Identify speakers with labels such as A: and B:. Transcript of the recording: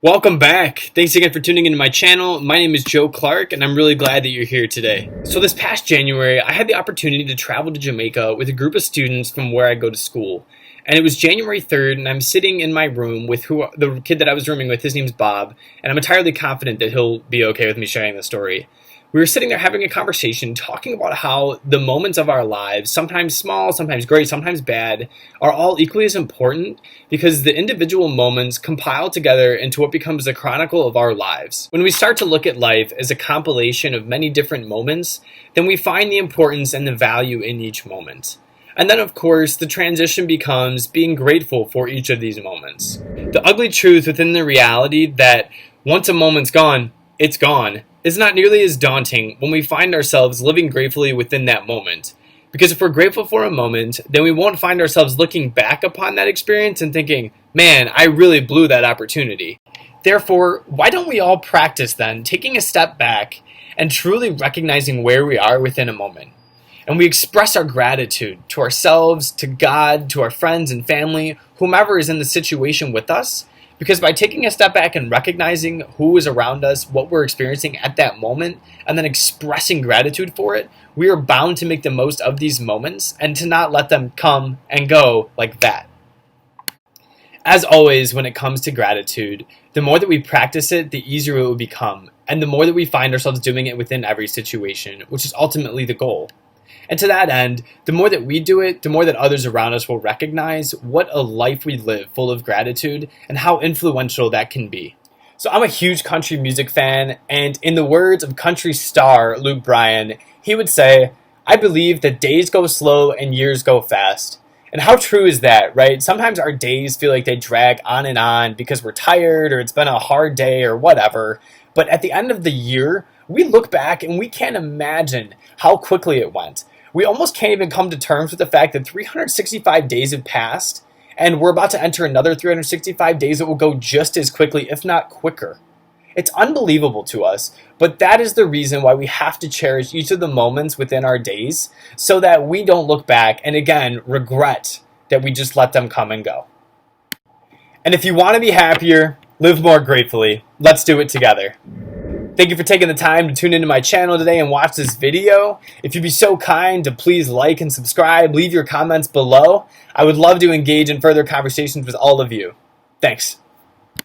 A: Welcome back. Thanks again for tuning into my channel. My name is Joe Clark and I'm really glad that you're here today. So this past January, I had the opportunity to travel to Jamaica with a group of students from where I go to school. And it was January 3rd and I'm sitting in my room with the kid that I was rooming with. His name's Bob, and I'm entirely confident that he'll be okay with me sharing the story. We were sitting there having a conversation talking about how the moments of our lives, sometimes small, sometimes great, sometimes bad, are all equally as important because the individual moments compile together into what becomes the chronicle of our lives. When we start to look at life as a compilation of many different moments, then we find the importance and the value in each moment. And then, of course, the transition becomes being grateful for each of these moments. The ugly truth within the reality that once a moment's gone, it's gone, is not nearly as daunting when we find ourselves living gratefully within that moment. Because if we're grateful for a moment, then we won't find ourselves looking back upon that experience and thinking, man, I really blew that opportunity. Therefore, why don't we all practice then taking a step back and truly recognizing where we are within a moment? And we express our gratitude to ourselves, to God, to our friends and family, whomever is in the situation with us. Because by taking a step back and recognizing who is around us, what we're experiencing at that moment, and then expressing gratitude for it, we are bound to make the most of these moments and to not let them come and go like that. As always, when it comes to gratitude, the more that we practice it, the easier it will become, and the more that we find ourselves doing it within every situation, which is ultimately the goal. And to that end, the more that we do it, the more that others around us will recognize what a life we live full of gratitude and how influential that can be. So I'm a huge country music fan, and in the words of country star Luke Bryan, he would say, "I believe that days go slow and years go fast." And how true is that, right? Sometimes our days feel like they drag on because we're tired or it's been a hard day or whatever. But at the end of the year, we look back and we can't imagine how quickly it went. We almost can't even come to terms with the fact that 365 days have passed, and we're about to enter another 365 days that will go just as quickly, if not quicker. It's unbelievable to us, but that is the reason why we have to cherish each of the moments within our days so that we don't look back and again regret that we just let them come and go. And if you want to be happier, live more gratefully, let's do it together. Thank you for taking the time to tune into my channel today and watch this video. If you'd be so kind to please like and subscribe, leave your comments below. I would love to engage in further conversations with all of you. Thanks.